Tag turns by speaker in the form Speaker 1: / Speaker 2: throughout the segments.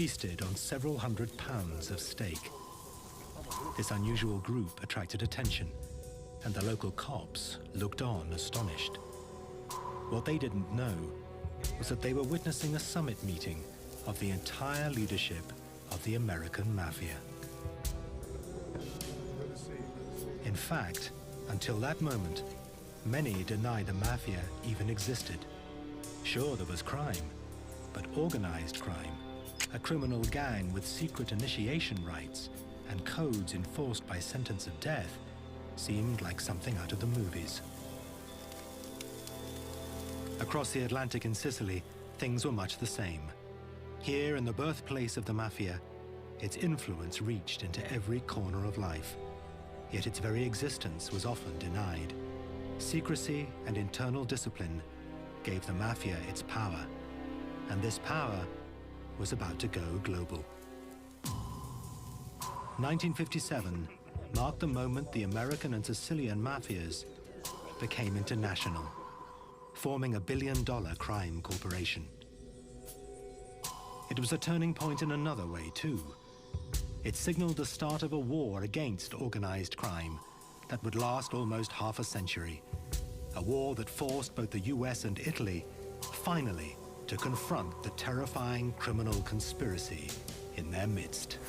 Speaker 1: feasted on several hundred pounds of steak. This unusual group attracted attention, and the local cops looked on astonished. What they didn't know was that they were witnessing a summit meeting of the entire leadership of the American mafia. In fact, until that moment, many denied the mafia even existed. Sure, there was crime, but organized crime, a criminal gang with secret initiation rites and codes enforced by sentence of death, seemed like something out of the movies. Across the Atlantic in Sicily, things were much the same. Here, in the birthplace of the mafia, its influence reached into every corner of life. Yet its very existence was often denied. Secrecy and internal discipline gave the mafia its power, and this power was about to go global. 1957 marked the moment the American and Sicilian mafias became international, forming a billion-dollar crime corporation. It was a turning point in another way, too. It signaled the start of a war against organized crime that would last almost half a century. A war that forced both the US and Italy, finally, to confront the terrifying criminal conspiracy in their midst.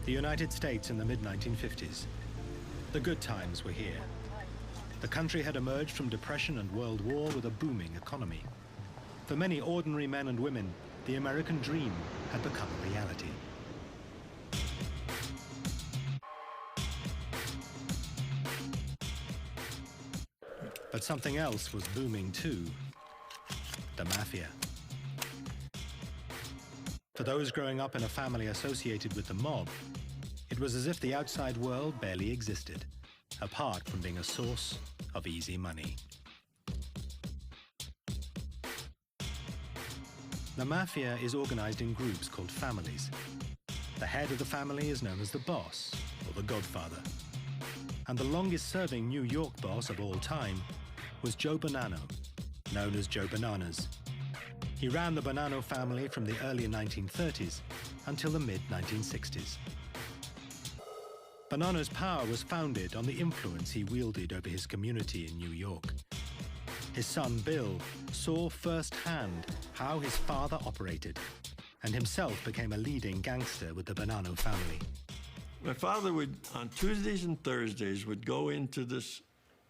Speaker 1: The United States in the mid-1950s. The good times were here. The country had emerged from depression and World War with a booming economy. For many ordinary men and women, the American dream had become a reality. But something else was booming too: the mafia. For those growing up in a family associated with the mob, it was as if the outside world barely existed, apart from being a source of easy money. The mafia is organized in groups called families. The head of the family is known as the boss, or the godfather. And the longest-serving New York boss of all time was Joe Bonanno, known as Joe Bananas. He ran the Bonanno family from the early 1930s until the mid-1960s. Bonanno's power was founded on the influence he wielded over his community in New York. His son, Bill, saw firsthand how his father operated, and himself became a leading gangster with the Bonanno family.
Speaker 2: My father would, on Tuesdays and Thursdays, would go into this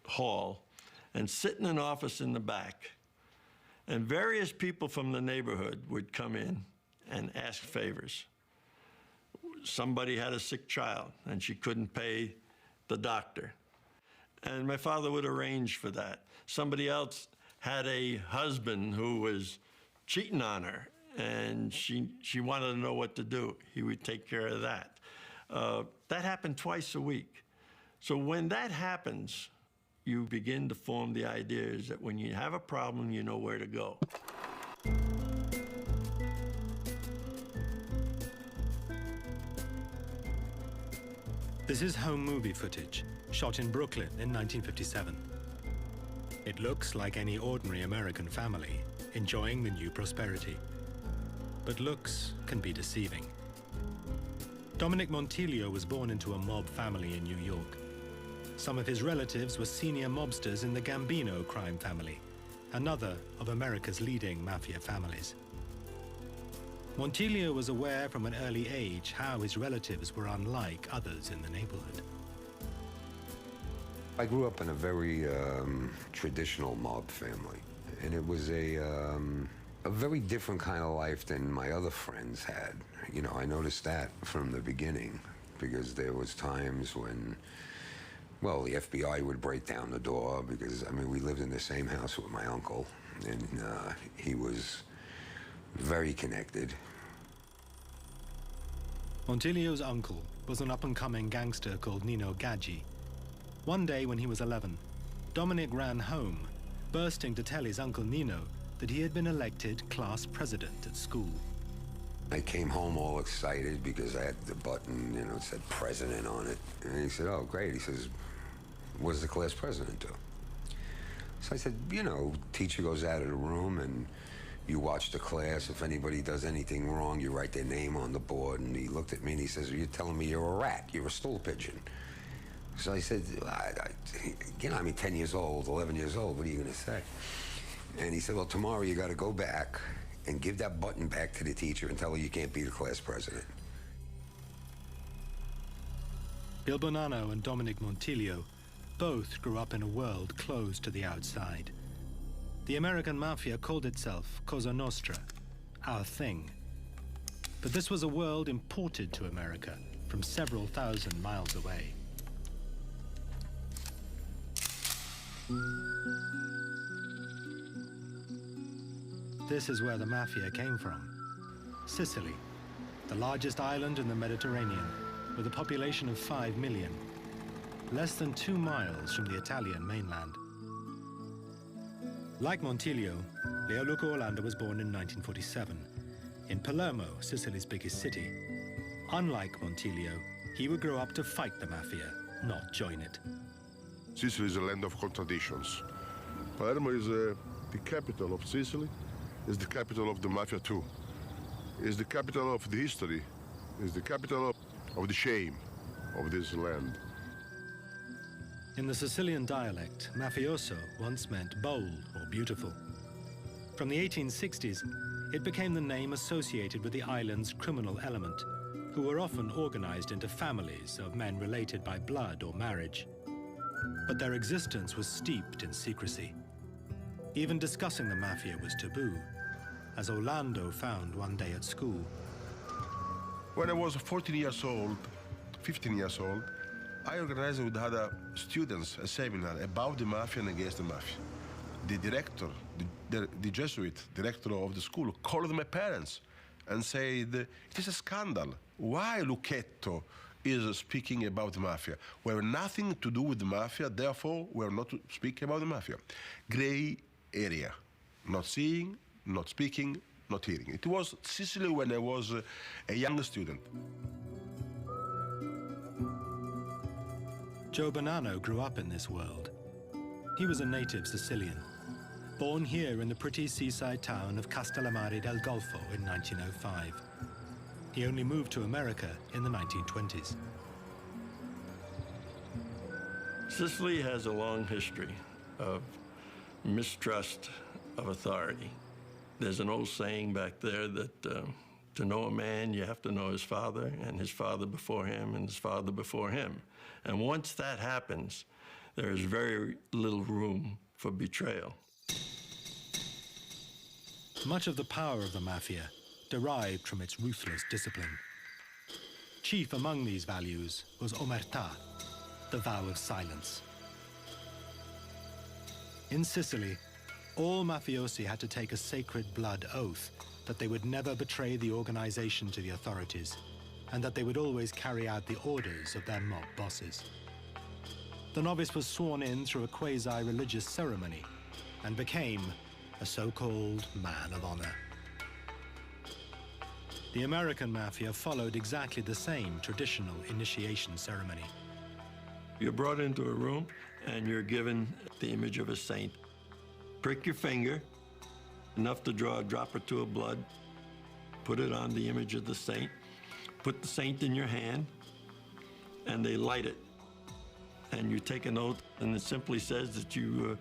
Speaker 2: hall and sit in an office in the back, and various people from the neighborhood would come in and ask favors. Somebody had a sick child, and she couldn't pay the doctor, and my father would arrange for that. Somebody else had a husband who was cheating on her, and she wanted to know what to do. He would take care of that. That happened twice a week. So when that happens, you begin to form the ideas that when you have a problem, you know where to go.
Speaker 1: This is home movie footage, shot in Brooklyn in 1957. It looks like any ordinary American family, enjoying the new prosperity. But looks can be deceiving. Dominic Montilio was born into a mob family in New York. Some of his relatives were senior mobsters in the Gambino crime family, another of America's leading mafia families. Montilio was aware from an early age how his relatives were unlike others in the neighborhood.
Speaker 3: I grew up in a very traditional mob family, and it was a very different kind of life than my other friends had. You know, I noticed that from the beginning, because there was times when, well, the FBI would break down the door because, I mean, we lived in the same house with my uncle, and he was very connected.
Speaker 1: Montilio's uncle was an up-and-coming gangster called Nino Gaggi. One day when he was 11, Dominic ran home, bursting to tell his uncle Nino that he had been elected class president at school.
Speaker 3: I came home all excited because I had the button, you know, it said president on it. And he said, oh, great. He says, what does the class president do? So I said, you know, teacher goes out of the room and you watch the class. If anybody does anything wrong, you write their name on the board. And he looked at me and he says, you're telling me you're a rat, you're a stool pigeon. So I said, you know, I mean, 10 years old, 11 years old, what are you going to say? And he said, well, tomorrow you got to go back and give that button back to the teacher and tell her you can't be the class president.
Speaker 1: Bill Bonanno and Dominic Montiglio both grew up in a world closed to the outside. The American mafia called itself Cosa Nostra, our thing. But this was a world imported to America from several thousand miles away. This is where the mafia came from. Sicily, the largest island in the Mediterranean, with a population of 5 million, less than 2 miles from the Italian mainland. Like Montiglio, Leo Luca Orlando was born in 1947, in Palermo, Sicily's biggest city. Unlike Montiglio, he would grow up to fight the mafia, not join it.
Speaker 4: Sicily is a land of contradictions. Palermo is the capital of Sicily. Is the capital of the mafia too. Is the capital of the history. Is the capital of the shame of this land.
Speaker 1: In the Sicilian dialect, mafioso once meant bold or beautiful. From the 1860s, it became the name associated with the island's criminal element, who were often organized into families of men related by blood or marriage. But their existence was steeped in secrecy. Even discussing the mafia was taboo, as Orlando found one day at school.
Speaker 4: When I was 14 years old, 15 years old, I organized with other students a seminar about the mafia and against the mafia. The director, the Jesuit director of the school, called my parents and said, it is a scandal. Why Lucchetto is speaking about the mafia? We have nothing to do with the mafia, therefore we are not to speak about the mafia. Gray area, not seeing, not speaking, not hearing. It was Sicily when I was a young student.
Speaker 1: Joe Bonanno grew up in this world. He was a native Sicilian, born here in the pretty seaside town of Castellammare del Golfo in 1905. He only moved to America in the 1920s.
Speaker 2: Sicily has a long history of mistrust of authority. There's an old saying back there that to know a man, you have to know his father, and his father before him, and his father before him. And once that happens, there is very little room for betrayal.
Speaker 1: Much of the power of the mafia derived from its ruthless discipline. Chief among these values was omertà, the vow of silence. In Sicily, all mafiosi had to take a sacred blood oath that they would never betray the organization to the authorities, and that they would always carry out the orders of their mob bosses. The novice was sworn in through a quasi-religious ceremony and became a so-called man of honor. The American mafia followed exactly the same traditional initiation ceremony.
Speaker 2: You're brought into a room and you're given the image of a saint. Prick your finger, enough to draw a drop or two of blood, put it on the image of the saint, put the saint in your hand, and they light it. And you take an oath, and it simply says that you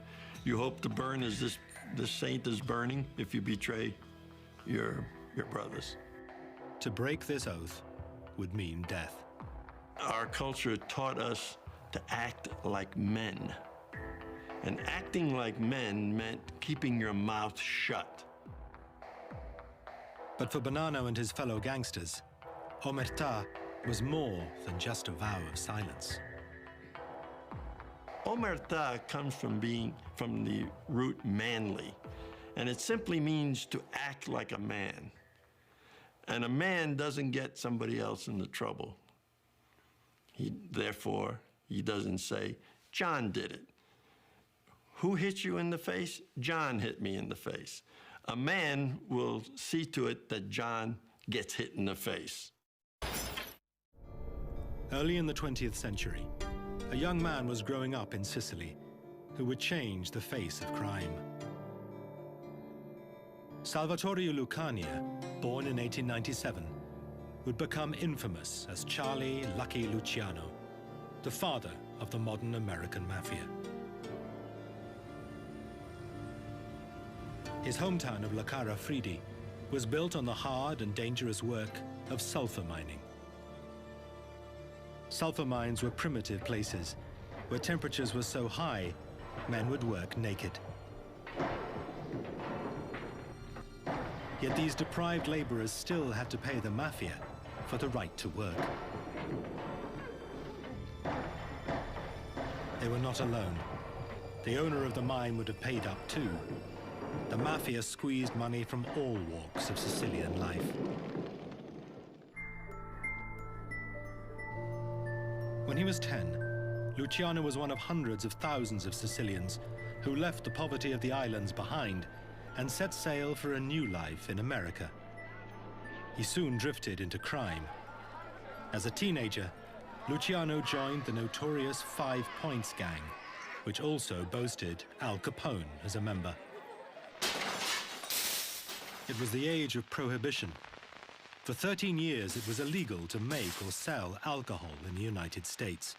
Speaker 2: hope to burn as this saint is burning if you betray your brothers.
Speaker 1: To break this oath would mean death.
Speaker 2: Our culture taught us to act like men. And acting like men meant keeping your mouth shut.
Speaker 1: But for Bonanno and his fellow gangsters, omertà was more than just a vow of silence.
Speaker 2: Omertà comes from the root manly, and it simply means to act like a man. And a man doesn't get somebody else into trouble. Therefore, he doesn't say, John did it. Who hit you in the face? John hit me in the face. A man will see to it that John gets hit in the face.
Speaker 1: Early in the 20th century, a young man was growing up in Sicily who would change the face of crime. Salvatore Lucania, born in 1897, would become infamous as Charlie Lucky Luciano, the father of the modern American mafia. His hometown of La Cara Fridi was built on the hard and dangerous work of sulfur mining. Sulfur mines were primitive places where temperatures were so high, men would work naked. Yet these deprived laborers still had to pay the mafia for the right to work. They were not alone. The owner of the mine would have paid up too. The mafia squeezed money from all walks of Sicilian life. When he was 10, Luciano was one of hundreds of thousands of Sicilians who left the poverty of the islands behind and set sail for a new life in America. He soon drifted into crime. As a teenager, Luciano joined the notorious 5 Points gang, which also boasted Al Capone as a member. It was the age of prohibition. For 13 years, it was illegal to make or sell alcohol in the United States.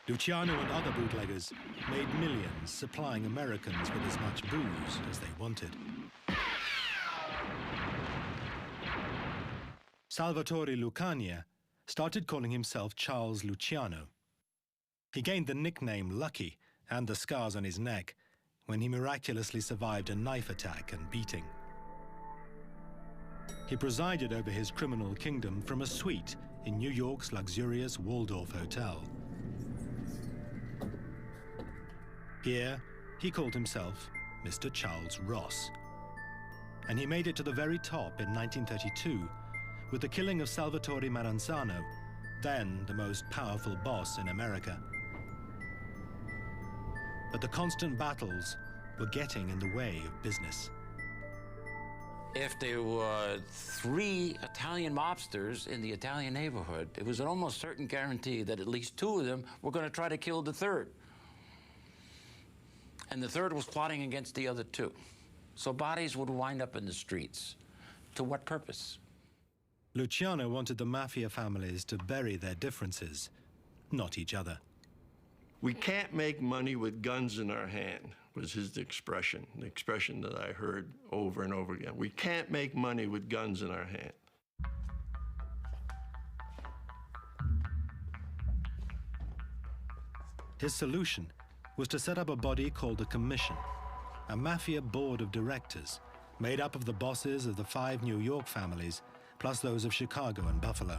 Speaker 1: Luciano and other bootleggers made millions supplying Americans with as much booze as they wanted. Salvatore Lucania started calling himself Charles Luciano. He gained the nickname Lucky and the scars on his neck when he miraculously survived a knife attack and beating. He presided over his criminal kingdom from a suite in New York's luxurious Waldorf Hotel. Here, he called himself Mr. Charles Ross. And he made it to the very top in 1932 with the killing of Salvatore Maranzano, then the most powerful boss in America. But the constant battles were getting in the way of business.
Speaker 5: If there were 3 Italian mobsters in the Italian neighborhood, it was an almost certain guarantee that at least 2 of them were going to try to kill the third. And the third was plotting against the other 2. So bodies would wind up in the streets. To what purpose?
Speaker 1: Luciano wanted the mafia families to bury their differences, not each other.
Speaker 2: We can't make money with guns in our hand, was his expression, the expression that I heard over and over again. We can't make money with guns in our hand.
Speaker 1: His solution was to set up a body called a commission, a mafia board of directors made up of the bosses of the 5 New York families, plus those of Chicago and Buffalo.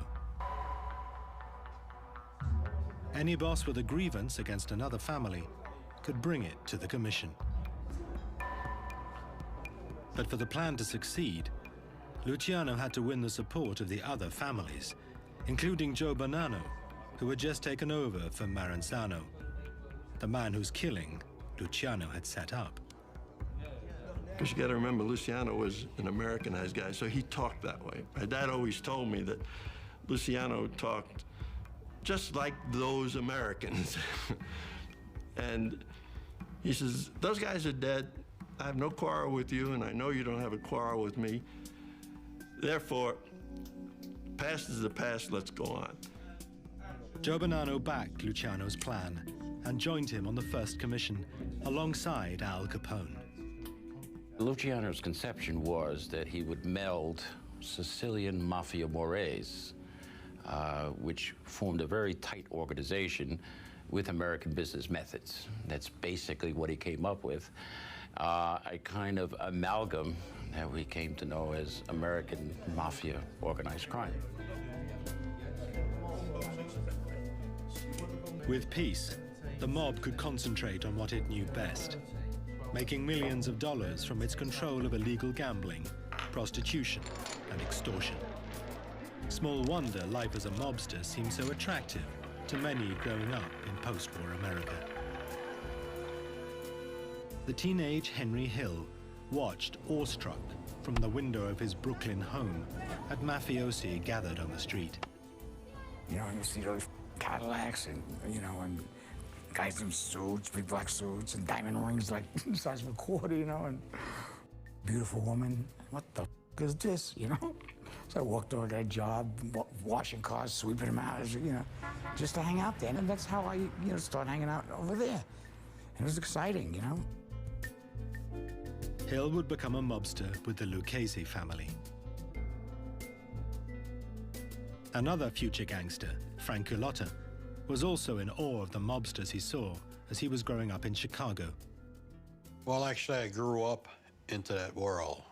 Speaker 1: Any boss with a grievance against another family could bring it to the commission. But for the plan to succeed, Luciano had to win the support of the other families, including Joe Bonanno, who had just taken over from Maranzano, the man whose killing Luciano had set up.
Speaker 2: Because you got to remember, Luciano was an Americanized guy, so he talked that way. My dad always told me that Luciano talked just like those Americans. And he says, those guys are dead. I have no quarrel with you, and I know you don't have a quarrel with me. Therefore, past is the past, let's go on.
Speaker 1: Joe Bonanno backed Luciano's plan and joined him on the first commission alongside Al Capone.
Speaker 5: Luciano's conception was that he would meld Sicilian mafia mores, which formed a very tight organization with American business methods. That's basically what he came up with, a kind of amalgam that we came to know as American mafia organized crime.
Speaker 1: With peace, the mob could concentrate on what it knew best, making millions of dollars from its control of illegal gambling, prostitution, and extortion. Small wonder life as a mobster seemed so attractive to many growing up in post-war America. The teenage Henry Hill watched awestruck from the window of his Brooklyn home at mafiosi gathered on the street.
Speaker 6: You know, you see those Cadillacs and, you know, and guys in suits, big black suits, and diamond rings like the size of a quarter, you know, and beautiful woman. What the is this, you know? So I walked over that job, washing cars, sweeping them out, you know, just to hang out there. And that's how I, you know, started hanging out over there. And it was exciting, you know?
Speaker 1: Hill would become a mobster with the Lucchese family. Another future gangster, Frank Culotta, was also in awe of the mobsters he saw as he was growing up in Chicago.
Speaker 7: Well, actually, I grew up into that world.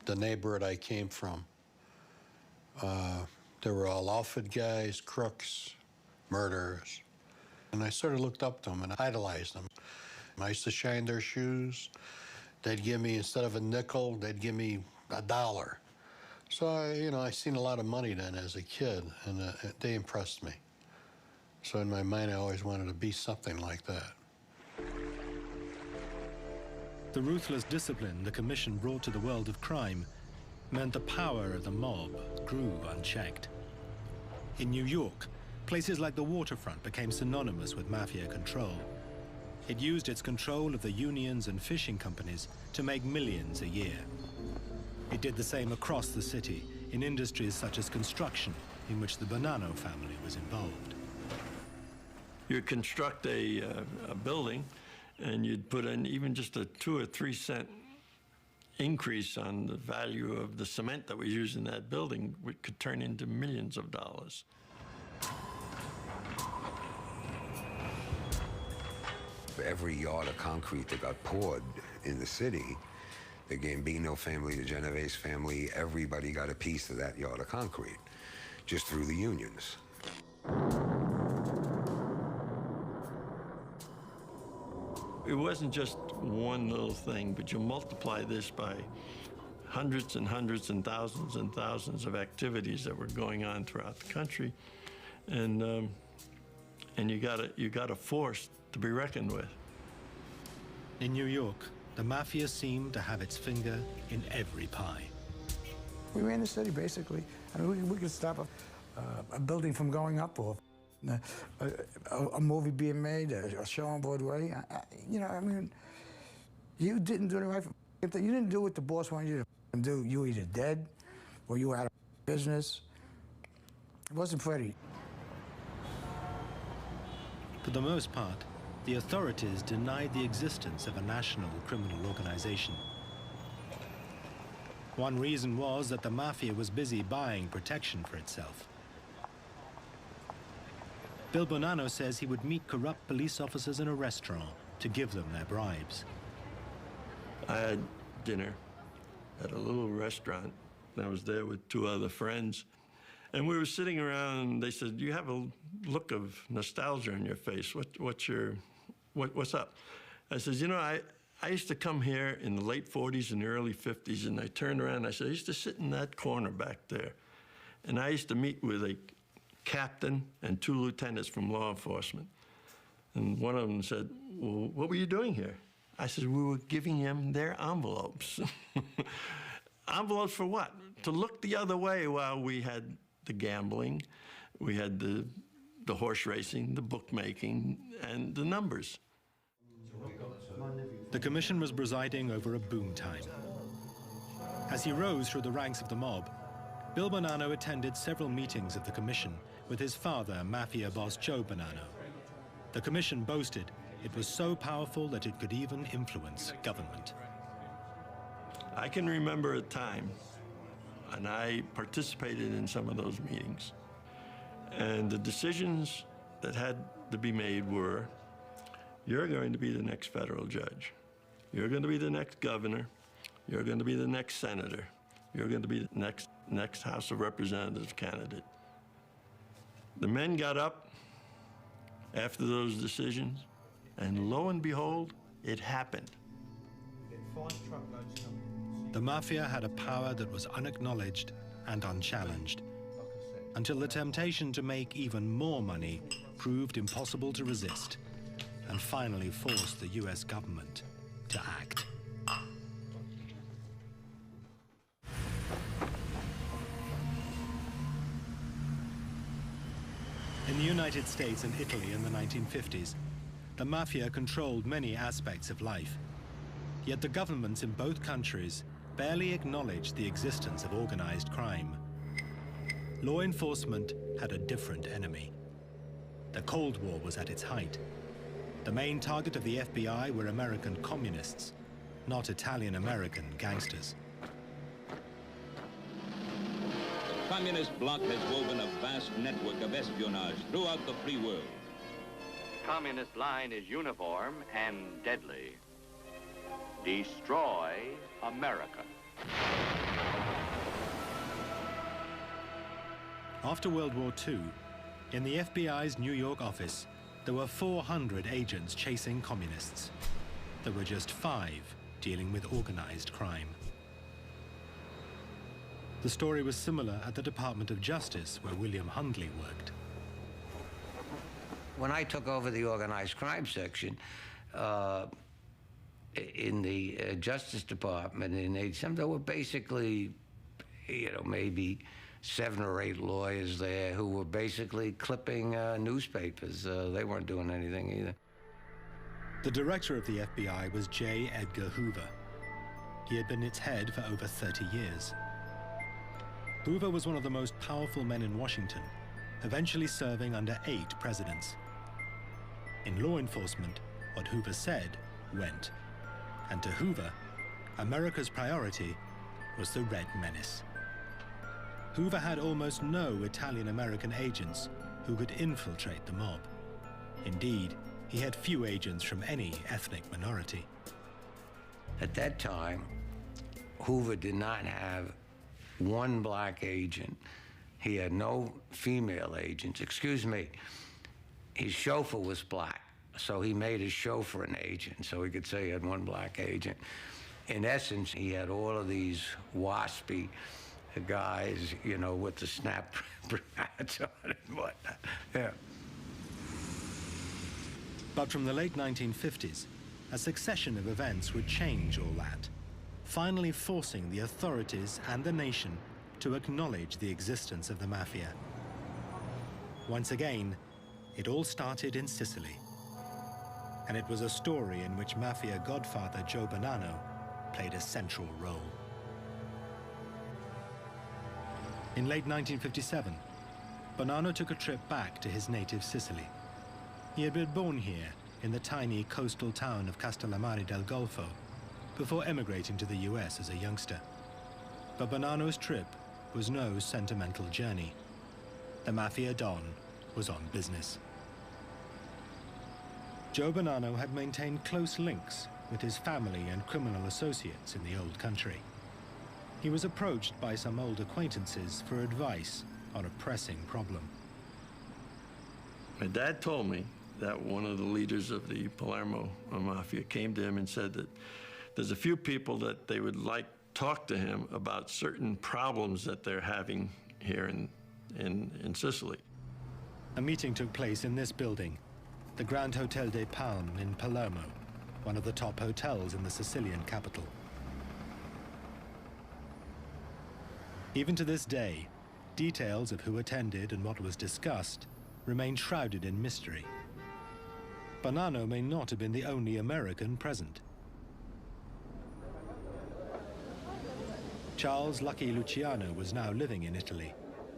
Speaker 7: The neighborhood I came from, they were all outfit guys, crooks, murderers. And I sort of looked up to them and idolized them. I used to shine their shoes. They'd give me, instead of a nickel, they'd give me $1. So, I seen a lot of money then as a kid, and they impressed me. So in my mind, I always wanted to be something like that.
Speaker 1: The ruthless discipline the Commission brought to the world of crime meant the power of the mob grew unchecked. In New York, places like the waterfront became synonymous with mafia control. It used its control of the unions and fishing companies to make millions a year. It did the same across the city in industries such as construction, in which the Bonanno family was involved.
Speaker 2: You'd construct a building, and you'd put in even just a 2 or 3 cent increase on the value of the cement that was used in that building, which could turn into millions of dollars.
Speaker 3: For every yard of concrete that got poured in the city, the Gambino family, the Genovese family, everybody got a piece of that yard of concrete, just through the unions.
Speaker 2: It wasn't just one little thing, but you multiply this by hundreds and hundreds and thousands of activities that were going on throughout the country, and you got a force to be reckoned with.
Speaker 1: In New York, the mafia seemed to have its finger in every pie.
Speaker 6: We ran the city, basically. I mean, we could stop a building from going up, or a movie being made, a show on Broadway. You know, I mean, you didn't do the right. You didn't do what the boss wanted you to do. You were either dead, or you were out of business. It wasn't pretty.
Speaker 1: For the most part, the authorities denied the existence of a national criminal organization. One reason was that the mafia was busy buying protection for itself. Bill Bonanno says he would meet corrupt police officers in a restaurant to give them their bribes.
Speaker 2: I had dinner at a little restaurant. I was there with 2 other friends. And we were sitting around, and they said, "You have a look of nostalgia on your face. What's up?" I said, I used to come here in the late 40s and the early 50s, and I turned around and I said, I used to sit in that corner back there. And I used to meet with a captain and 2 lieutenants from law enforcement. And one of them said, "Well, what were you doing here?" I said, "We were giving them their envelopes." Envelopes for what? To look the other way while we had the gambling, we had the horse racing, the bookmaking, and the numbers.
Speaker 1: The commission was presiding over a boom time. As he rose through the ranks of the mob, Bill Bonanno attended several meetings of the commission with his father, mafia boss Joe Bonanno. The commission boasted it was so powerful that it could even influence government.
Speaker 2: I can remember a time, and I participated in some of those meetings, and the decisions that had to be made were, you're going to be the next federal judge. You're going to be the next governor. You're going to be the next senator. You're going to be the next House of Representatives candidate. The men got up after those decisions, and lo and behold, it happened.
Speaker 1: The mafia had a power that was unacknowledged and unchallenged. until the temptation to make even more money proved impossible to resist and finally forced the US government to act. In the United States and Italy in the 1950s, the mafia controlled many aspects of life. Yet the governments in both countries barely acknowledged the existence of organized crime. Law enforcement had a different enemy. The Cold War was at its height. The main target of the FBI were American communists, not Italian-American gangsters.
Speaker 8: The communist bloc has woven a vast network of espionage throughout the free world.
Speaker 9: Communist line is uniform and deadly. Destroy America.
Speaker 1: After World War II, in the FBI's New York office, there were 400 agents chasing communists. There were just 5 dealing with organized crime. The story was similar at the Department of Justice, where William Hundley worked.
Speaker 10: When I took over the organized crime section in the Justice Department in 87, there were basically, maybe 7 or 8 lawyers there who were basically clipping newspapers. They weren't doing anything either.
Speaker 1: The director of the FBI was J. Edgar Hoover. He had been its head for over 30 years. Hoover was one of the most powerful men in Washington, eventually serving under 8 presidents. In law enforcement, what Hoover said went. And to Hoover, America's priority was the Red Menace. Hoover had almost no Italian-American agents who could infiltrate the mob. Indeed, he had few agents from any ethnic minority.
Speaker 10: At that time, Hoover did not have one black agent. He had no female agents. Excuse me, his chauffeur was black, so he made his chauffeur an agent, so he could say he had one black agent. In essence, he had all of these waspy guys, with the snap hats on and whatnot. Yeah.
Speaker 1: But from the late 1950s, a succession of events would change all that, finally forcing the authorities and the nation to acknowledge the existence of the mafia. Once again, it all started in Sicily. And it was a story in which mafia godfather Joe Bonanno played a central role. In late 1957, Bonanno took a trip back to his native Sicily. He had been born here in the tiny coastal town of Castellammare del Golfo before emigrating to the US as a youngster. But Bonanno's trip was no sentimental journey. The Mafia Don was on business. Joe Bonanno had maintained close links with his family and criminal associates in the old country. He was approached by some old acquaintances for advice on a pressing problem.
Speaker 2: My dad told me that one of the leaders of the Palermo Mafia came to him and said that there's a few people that they would like to talk to him about certain problems that they're having here in Sicily.
Speaker 1: A meeting took place in this building, the Grand Hotel de Palme in Palermo, one of the top hotels in the Sicilian capital. Even to this day, details of who attended and what was discussed remain shrouded in mystery. Bonanno may not have been the only American present. Charles Lucky Luciano was now living in Italy,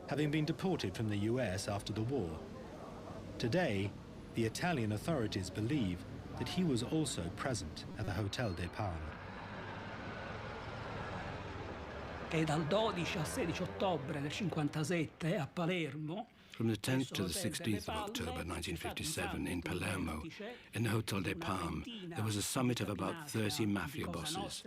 Speaker 1: having been deported from the US after the war. Today, the Italian authorities believe that he was also present at the Hotel de Palme.
Speaker 11: E dal 12 al 16 ottobre del 57 a Palermo.
Speaker 12: From the 10th to the 16th of October 1957 in Palermo, in the Hotel de Palme, there was a summit of about 30 mafia bosses.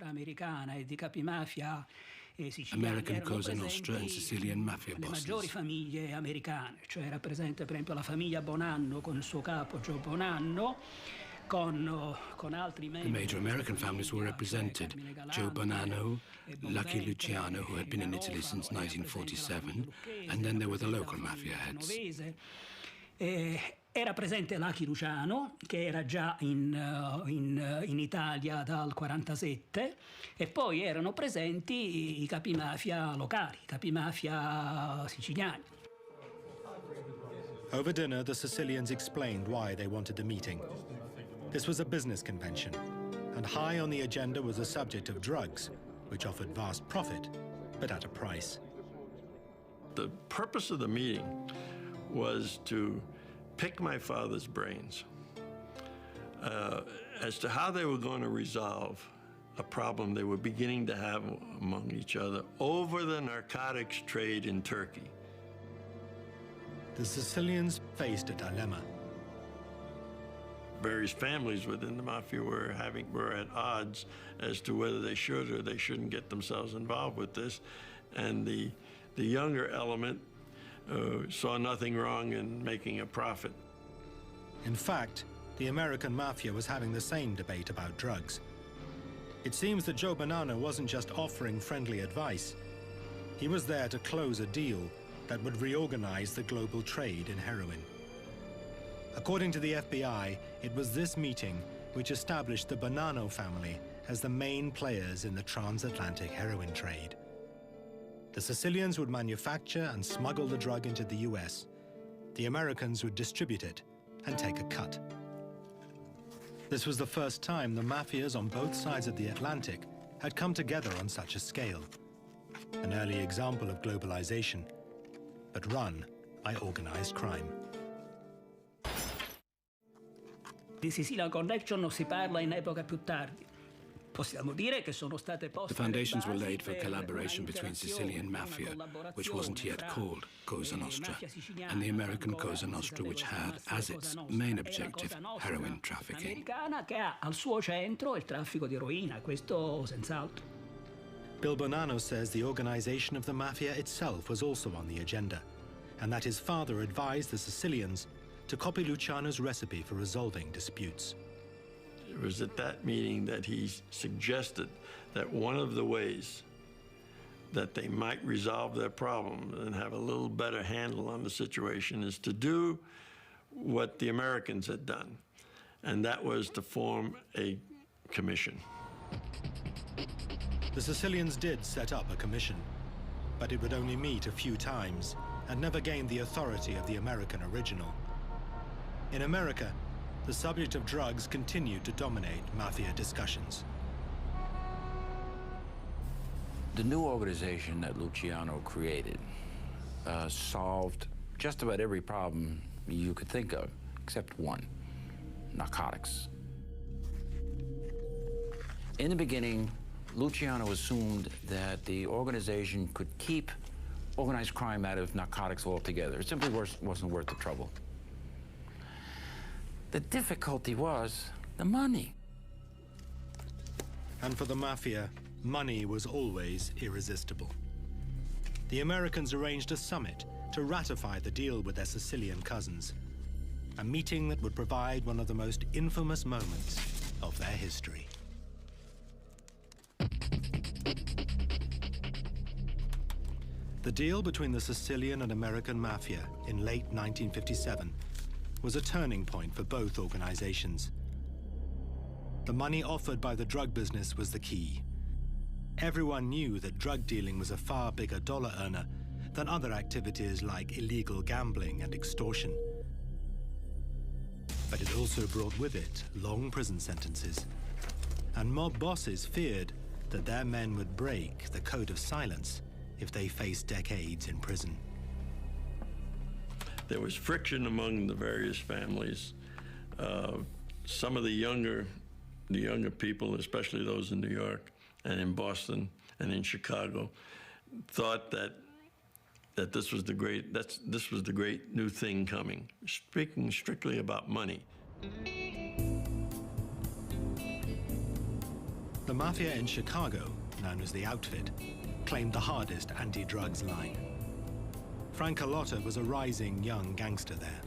Speaker 12: American, Cosa Nostra and Sicilian mafia bosses.
Speaker 11: Le maggiori famiglie americane, cioè era presente per esempio la famiglia Bonanno con il suo capo Joe Bonanno,
Speaker 12: The major American families were represented: Joe Bonanno, Lucky Luciano, who had been in Italy since 1947, and then there were the local mafia heads.
Speaker 11: Era presente Lucky Luciano, che era già in Italia dal 1947, e poi erano presenti i capimafia locali, i capimafia siciliani.
Speaker 1: Over dinner, the Sicilians explained why they wanted the meeting. This was a business convention, and high on the agenda was the subject of drugs, which offered vast profit, but at a price.
Speaker 2: The purpose of the meeting was to pick my father's brains as to how they were going to resolve a problem they were beginning to have among each other over the narcotics trade in Turkey.
Speaker 1: The Sicilians faced a dilemma.
Speaker 2: Various families within the mafia were at odds as to whether they should or they shouldn't get themselves involved with this, and the younger element saw nothing wrong in making a profit.
Speaker 1: In fact, the American mafia was having the same debate about drugs. It seems that Joe Bonanno wasn't just offering friendly advice. He was there to close a deal that would reorganize the global trade in heroin. According to the FBI, it was this meeting which established the Bonanno family as the main players in the transatlantic heroin trade. The Sicilians would manufacture and smuggle the drug into the US. The Americans would distribute it and take a cut. This was the first time the mafias on both sides of the Atlantic had come together on such a scale. An early example of globalization, but run by organized crime.
Speaker 11: Di Sicilian Connection si parla in epoca più tardi. Possiamo dire che sono state poste
Speaker 12: The foundations were
Speaker 11: le basi
Speaker 12: laid for
Speaker 11: per
Speaker 12: collaboration between Sicilian mafia, which wasn't yet called Cosa Nostra, and the American Cosa Nostra, which had as its main objective heroin trafficking.
Speaker 11: Americana che ha al suo centro il traffico di eroina, questo senz'altro.
Speaker 1: Bill Bonanno says the organization of the mafia itself was also on the agenda, and that his father advised the Sicilians to copy Luciano's recipe for resolving disputes.
Speaker 2: It was at that meeting that he suggested that one of the ways that they might resolve their problem and have a little better handle on the situation is to do what the Americans had done, and that was to form a commission.
Speaker 1: The Sicilians did set up a commission, but it would only meet a few times and never gained the authority of the American original. In America, the subject of drugs continued to dominate mafia discussions.
Speaker 5: The new organization that Luciano created solved just about every problem you could think of, except one: narcotics. In the beginning, Luciano assumed that the organization could keep organized crime out of narcotics altogether. It simply wasn't worth the trouble. The difficulty was the money.
Speaker 1: And for the mafia, money was always irresistible. The Americans arranged a summit to ratify the deal with their Sicilian cousins, a meeting that would provide one of the most infamous moments of their history. The deal between the Sicilian and American mafia in late 1957 was a turning point for both organizations. The money offered by the drug business was the key. Everyone knew that drug dealing was a far bigger dollar earner than other activities like illegal gambling and extortion. But it also brought with it long prison sentences. And mob bosses feared that their men would break the code of silence if they faced decades in prison.
Speaker 2: There was friction among the various families. Some of the younger people, especially those in New York and in Boston and in Chicago, thought that this was the great new thing coming. Speaking strictly about money.
Speaker 1: The mafia in Chicago, known as the Outfit, claimed the hardest anti-drugs line. Frank Carlotta was a rising young gangster there.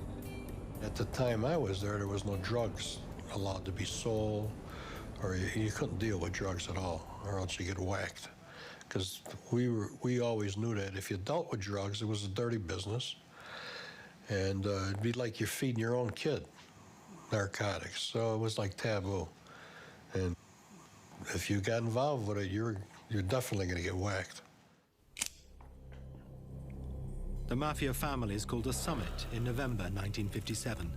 Speaker 7: At the time I was there was no drugs allowed to be sold, or you couldn't deal with drugs at all, or else you get whacked. Because we always knew that if you dealt with drugs, it was a dirty business, and it'd be like you're feeding your own kid narcotics. So it was like taboo, and if you got involved with it, you're definitely going to get whacked.
Speaker 1: The mafia families called a summit in November 1957,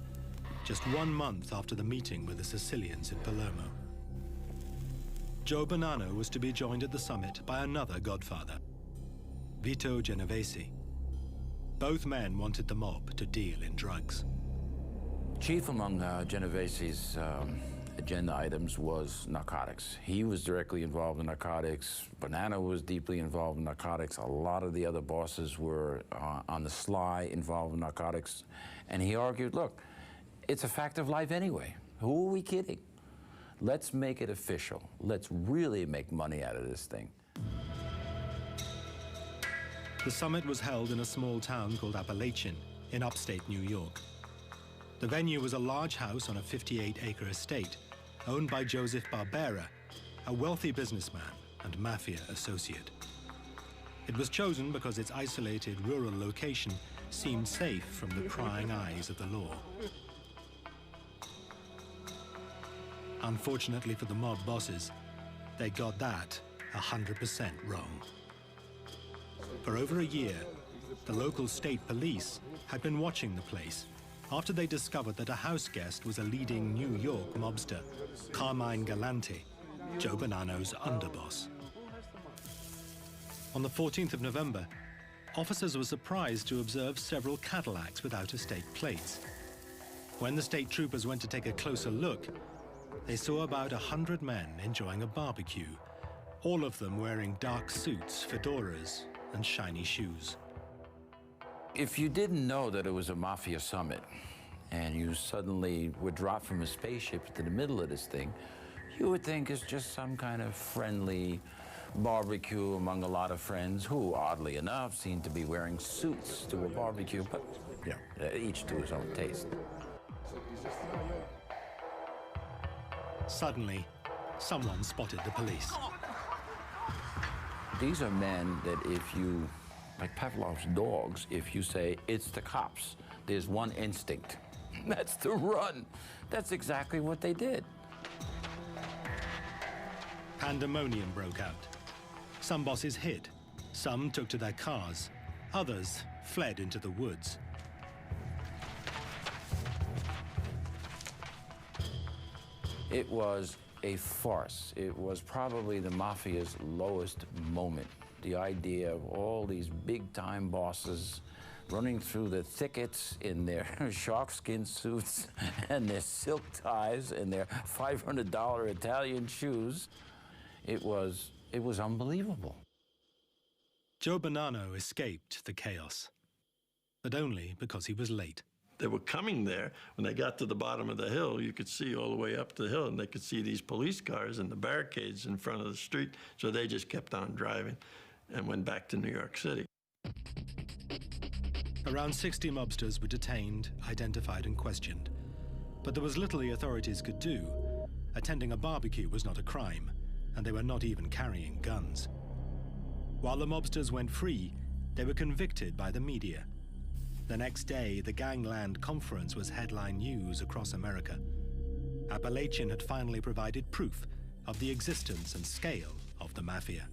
Speaker 1: just 1 month after the meeting with the Sicilians in Palermo. Joe Bonanno was to be joined at the summit by another godfather, Vito Genovese. Both men wanted the mob to deal in drugs.
Speaker 5: Chief among Genovese's agenda items was narcotics. He was directly involved in narcotics. Bonanno was deeply involved in narcotics. A lot of the other bosses were on the sly involved in narcotics. And he argued, look, it's a fact of life anyway. Who are we kidding? Let's make it official. Let's really make money out of this thing.
Speaker 1: The summit was held in a small town called Appalachian in upstate New York. The venue was a large house on a 58-acre estate owned by Joseph Barbera, a wealthy businessman and mafia associate. It was chosen because its isolated rural location seemed safe from the prying eyes of the law. Unfortunately for the mob bosses, they got that 100% wrong. For over a year, the local state police had been watching the place after they discovered that a house guest was a leading New York mobster, Carmine Galante, Joe Bonanno's underboss. On the 14th of November, officers were surprised to observe several Cadillacs with out-of-state plates. When the state troopers went to take a closer look, they saw about 100 men enjoying a barbecue, all of them wearing dark suits, fedoras, and shiny shoes.
Speaker 5: If you didn't know that it was a mafia summit and you suddenly were dropped from a spaceship into the middle of this thing, you would think it's just some kind of friendly barbecue among a lot of friends who, oddly enough, seem to be wearing suits to a barbecue, but you know, each to his own taste.
Speaker 1: Suddenly, someone spotted the police.
Speaker 5: These are men that if you, like Pavlov's dogs, if you say, it's the cops, there's one instinct. That's to run. That's exactly what they did.
Speaker 1: Pandemonium broke out. Some bosses hid, some took to their cars, others fled into the woods.
Speaker 5: It was a farce. It was probably the mafia's lowest moment. The idea of all these big-time bosses running through the thickets in their sharkskin suits and their silk ties and their $500 Italian shoes. It was unbelievable.
Speaker 1: Joe Bonanno escaped the chaos, but only because he was late.
Speaker 2: They were coming there. When they got to the bottom of the hill, you could see all the way up the hill, and they could see these police cars and the barricades in front of the street. So they just kept on driving and went back to New York City.
Speaker 1: Around 60 mobsters were detained, identified, and questioned. But there was little the authorities could do. Attending a barbecue was not a crime, and they were not even carrying guns. While the mobsters went free, they were convicted by the media. The next day, the Gangland Conference was headline news across America. Appalachian had finally provided proof of the existence and scale of the mafia.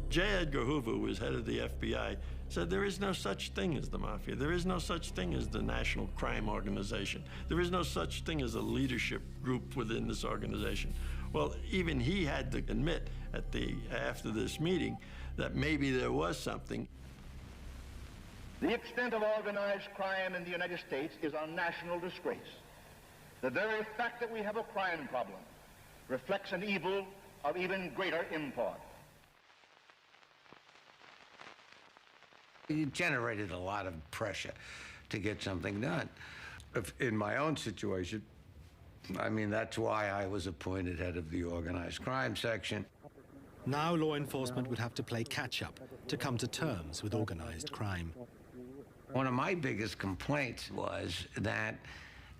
Speaker 2: J. Edgar Hoover, who was head of the FBI, said there is no such thing as the mafia. There is no such thing as the National Crime Organization. There is no such thing as a leadership group within this organization. Well, even he had to admit after this meeting that maybe there was something.
Speaker 13: The extent of organized crime in the United States is a national disgrace. The very fact that we have a crime problem reflects an evil of even greater import.
Speaker 10: It generated a lot of pressure to get something done. In my own situation, I mean, that's why I was appointed head of the organized crime section.
Speaker 1: Now law enforcement would have to play catch-up to come to terms with organized crime.
Speaker 10: One of my biggest complaints was that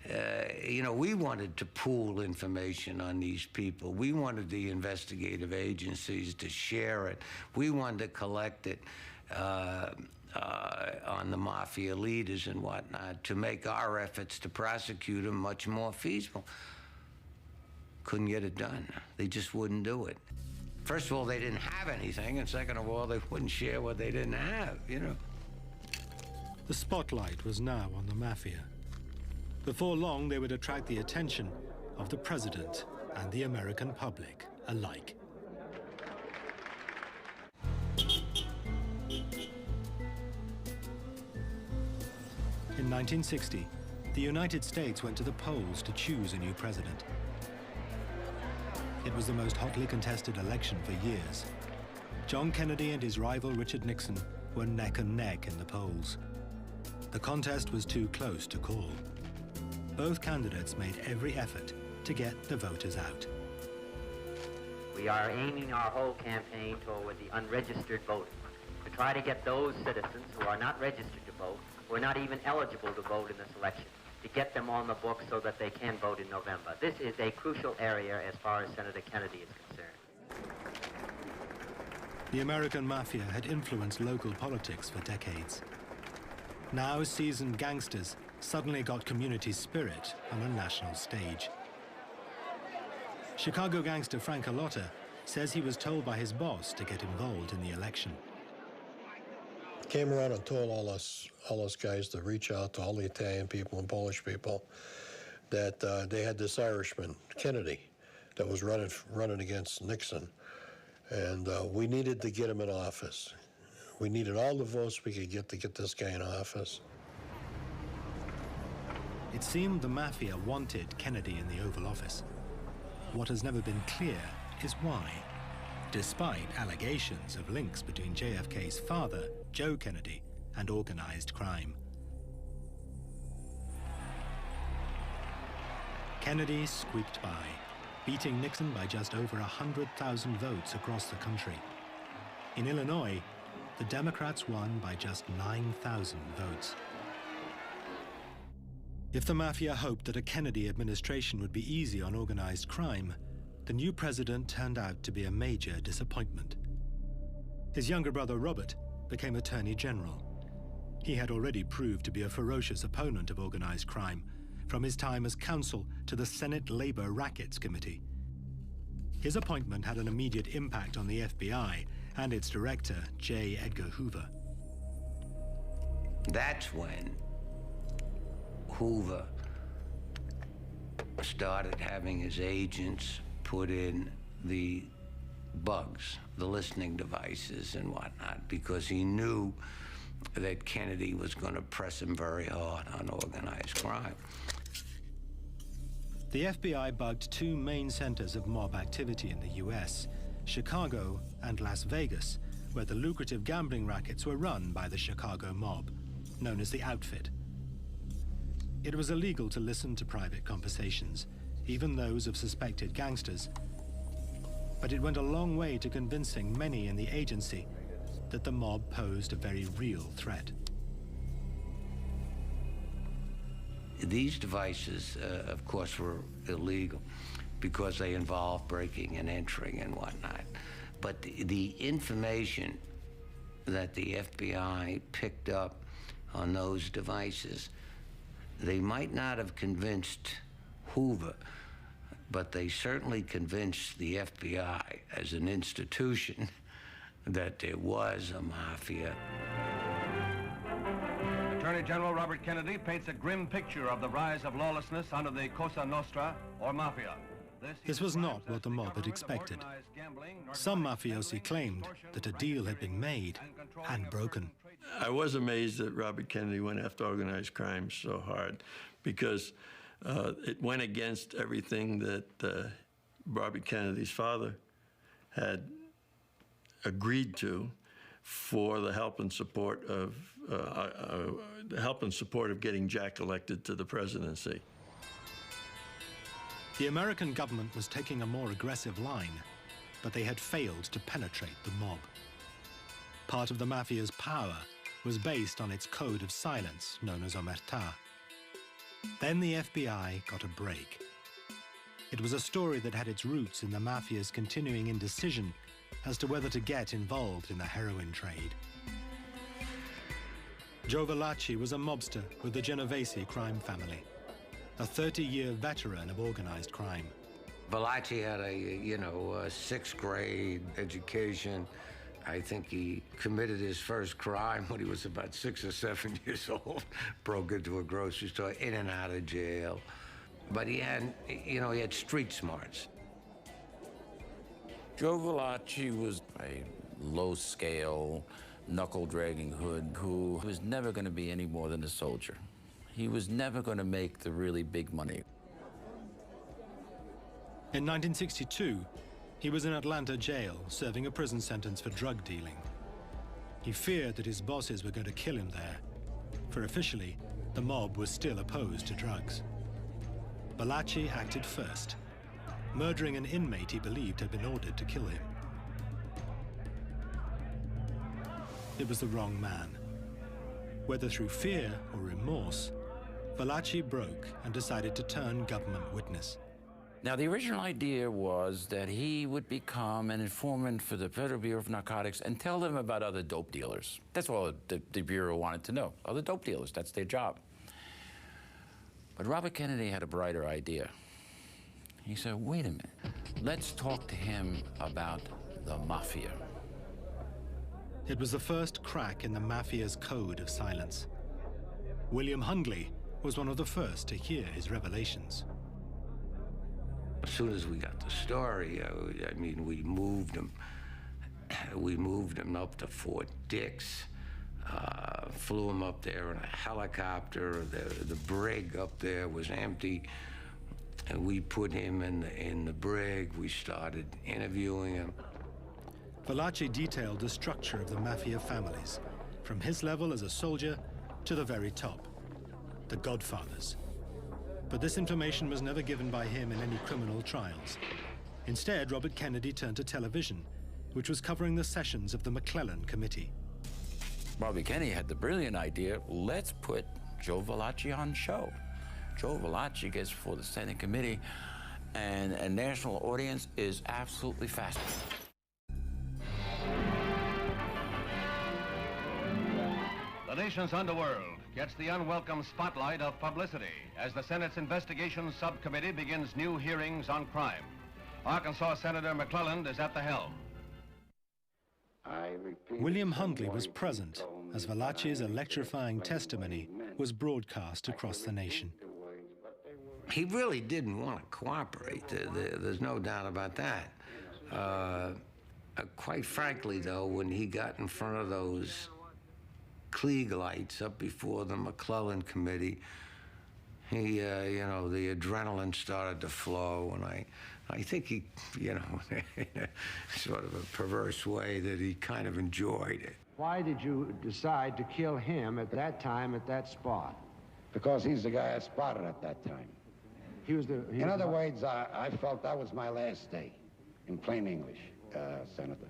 Speaker 10: You know, we wanted to pool information on these people. We wanted the investigative agencies to share it. We wanted to collect it on the mafia leaders and whatnot to make our efforts to prosecute them much more feasible. Couldn't get it done. They just wouldn't do it. First of all, they didn't have anything, and second of all, they wouldn't share what they didn't have, you know.
Speaker 1: The spotlight was now on the mafia. Before long, they would attract the attention of the president and the American public alike. In 1960, the United States went to the polls to choose a new president. It was the most hotly contested election for years. John Kennedy and his rival Richard Nixon were neck and neck in the polls. The contest was too close to call. Both candidates made every effort to get the voters out.
Speaker 14: We are aiming our whole campaign toward the unregistered voting, to try to get those citizens who are not registered to vote, who are not even eligible to vote in this election, to get them on the books so that they can vote in November. This is a crucial area as far as Senator Kennedy is concerned.
Speaker 1: The American mafia had influenced local politics for decades. Now seasoned gangsters suddenly got community spirit on a national stage. Chicago gangster Frank Alotta says he was told by his boss to get involved in the election.
Speaker 7: Came around and told all us guys to reach out to all the Italian people and Polish people that they had this Irishman, Kennedy, that was running against Nixon. And we needed to get him in office. We needed all the votes we could get to get this guy in office.
Speaker 1: It seemed the mafia wanted Kennedy in the Oval Office. What has never been clear is why, despite allegations of links between JFK's father, Joe Kennedy, and organized crime. Kennedy squeaked by, beating Nixon by just over 100,000 votes across the country. In Illinois, the Democrats won by just 9,000 votes. If the mafia hoped that a Kennedy administration would be easy on organized crime, the new president turned out to be a major disappointment. His younger brother, Robert, became Attorney General. He had already proved to be a ferocious opponent of organized crime, from his time as counsel to the Senate Labor Rackets Committee. His appointment had an immediate impact on the FBI and its director, J. Edgar Hoover.
Speaker 10: That's when Hoover started having his agents put in the bugs, the listening devices and whatnot, because he knew that Kennedy was going to press him very hard on organized crime.
Speaker 1: The FBI bugged two main centers of mob activity in the US, Chicago and Las Vegas, where the lucrative gambling rackets were run by the Chicago mob, known as the Outfit. It was illegal to listen to private conversations, even those of suspected gangsters, but it went a long way to convincing many in the agency that the mob posed a very real threat.
Speaker 10: These devices, of course, were illegal because they involved breaking and entering and whatnot. But the information that the FBI picked up on those devices, they might not have convinced Hoover, but they certainly convinced the FBI as an institution that there was a mafia.
Speaker 15: Attorney General Robert Kennedy paints a grim picture of the rise of lawlessness under the Cosa Nostra, or mafia.
Speaker 1: This was not what the mob had expected. Some mafiosi claimed that a deal had been made and broken.
Speaker 2: I was amazed that Robert Kennedy went after organized crime so hard, because it went against everything that Robert Kennedy's father had agreed to for the help and support of getting Jack elected to the presidency.
Speaker 1: The American government was taking a more aggressive line, but they had failed to penetrate the mob. Part of the mafia's power was based on its code of silence known as omertà. Then the FBI got a break. It was a story that had its roots in the mafia's continuing indecision as to whether to get involved in the heroin trade. Joe Valachi was a mobster with the Genovese crime family, a 30-year veteran of organized crime.
Speaker 10: Valachi had a sixth grade education. I think he committed his first crime when he was about 6 or 7 years old. Broke into a grocery store, in and out of jail. But he had, he had street smarts.
Speaker 5: Joe Valachi was a low-scale, knuckle-dragging hood who was never going to be any more than a soldier. He was never going to make the really big money.
Speaker 1: In 1962, he was in Atlanta jail serving a prison sentence for drug dealing. He feared that his bosses were going to kill him there, for officially, the mob was still opposed to drugs. Valachi acted first, murdering an inmate he believed had been ordered to kill him. It was the wrong man. Whether through fear or remorse, Valachi broke and decided to turn government witness.
Speaker 5: Now, the original idea was that he would become an informant for the Federal Bureau of Narcotics and tell them about other dope dealers. That's all the Bureau wanted to know. Other dope dealers, that's their job. But Robert Kennedy had a brighter idea. He said, wait a minute, let's talk to him about the mafia.
Speaker 1: It was the first crack in the mafia's code of silence. William Hungley was one of the first to hear his revelations.
Speaker 10: As soon as we got the story, we moved him. We moved him up to Fort Dix, flew him up there in a helicopter. The brig up there was empty, and we put him in the brig. We started interviewing him.
Speaker 1: Valachi detailed the structure of the mafia families, from his level as a soldier to the very top, the Godfathers. But this information was never given by him in any criminal trials. Instead, Robert Kennedy turned to television, which was covering the sessions of the McClellan Committee.
Speaker 5: Bobby Kennedy had the brilliant idea, let's put Joe Valachi on show. Joe Valachi gets before the Senate Committee, and a national audience is absolutely fascinated.
Speaker 15: The nation's underworld gets the unwelcome spotlight of publicity as the Senate's Investigations Subcommittee begins new hearings on crime. Arkansas Senator McClellan is at the helm.
Speaker 1: William Hungley was present as Valachi's electrifying testimony was broadcast across the nation.
Speaker 10: He really didn't want to cooperate. There's no doubt about that. Quite frankly, though, when he got in front of those Klieg lights up before the McClellan Committee, he, the adrenaline started to flow, and I think he, in a sort of a perverse way, that he kind of enjoyed it.
Speaker 16: Why did you decide to kill him at that time, at that spot?
Speaker 17: Because he's the guy I spotted at that time. In other words, I felt that was my last day, in plain English, Senator.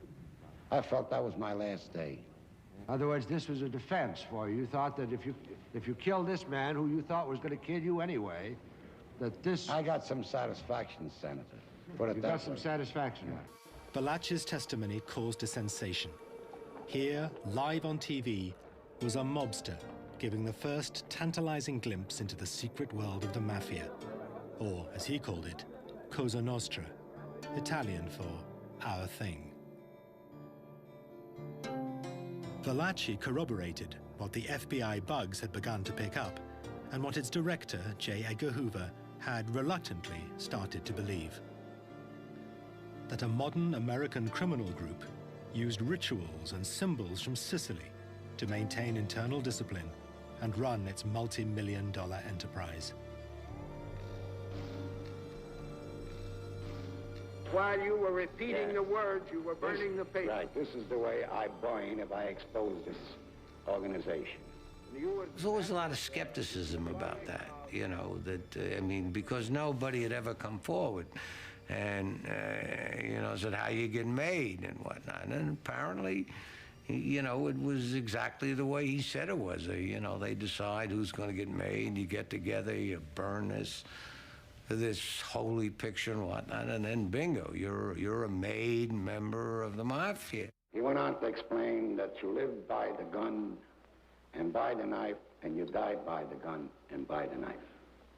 Speaker 17: I felt that was my last day.
Speaker 16: In other words, this was a defense for you. You thought that if you killed this man who you thought was going to kill you anyway, that this...
Speaker 17: I got some satisfaction, Senator. Put it
Speaker 16: you
Speaker 17: that
Speaker 16: got some
Speaker 17: way.
Speaker 16: satisfaction.
Speaker 1: Valachi's testimony caused a sensation. Here, live on TV, was a mobster giving the first tantalizing glimpse into the secret world of the mafia, or, as he called it, Cosa Nostra, Italian for our thing. Valachi corroborated what the FBI bugs had begun to pick up, and what its director, J. Edgar Hoover, had reluctantly started to believe. That a modern American criminal group used rituals and symbols from Sicily to maintain internal discipline and run its multi-million-dollar enterprise.
Speaker 18: While you were repeating the words, you were burning the paper.
Speaker 17: Right, this is the way I burn if I expose this organization.
Speaker 10: There's always a lot of skepticism about that, because nobody had ever come forward and, said how you get made and whatnot. And apparently, you know, it was exactly the way he said it was. You know, they decide who's going to get made. You get together, you burn this holy picture and whatnot, and then bingo, you're a made member of the mafia.
Speaker 17: He went on to explain that you lived by the gun and by the knife, and you died by the gun and by the knife.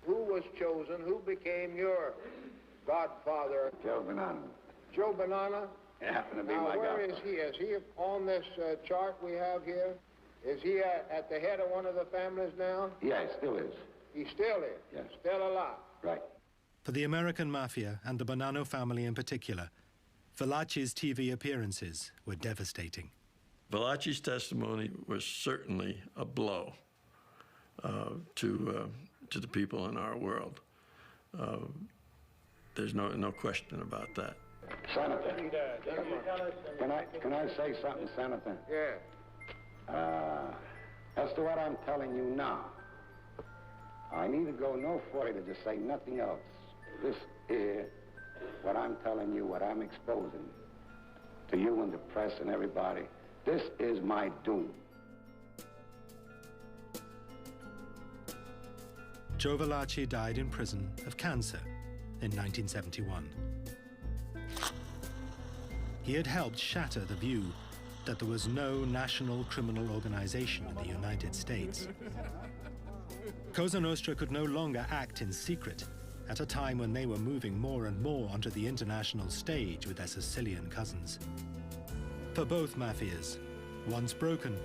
Speaker 18: Who was chosen? Who became your godfather?
Speaker 17: Joe Bonanno.
Speaker 18: Joe Bonanno?
Speaker 17: It happened to be
Speaker 18: now,
Speaker 17: my
Speaker 18: where
Speaker 17: godfather.
Speaker 18: is he? Is he on this chart we have here? Is he at the head of one of the families now?
Speaker 17: Yeah, he still is.
Speaker 18: He still is?
Speaker 17: Yes.
Speaker 18: Still alive?
Speaker 17: Right.
Speaker 1: For the American mafia, and the Bonanno family in particular, Valachi's TV appearances were devastating.
Speaker 2: Valachi's testimony was certainly a blow to the people in our world. There's no question about that.
Speaker 17: Senator, can I say something, Senator?
Speaker 18: Yeah.
Speaker 17: As to what I'm telling you now, I need to go no further to say nothing else. This is what I'm telling you, what I'm exposing to you and the press and everybody. This is my doom.
Speaker 1: Joe Valachi died in prison of cancer in 1971. He had helped shatter the view that there was no national criminal organization in the United States. Cosa Nostra could no longer act in secret at a time when they were moving more and more onto the international stage with their Sicilian cousins. For both mafias, once broken,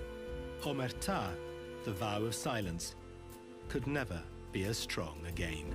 Speaker 1: omertà, the vow of silence, could never be as strong again.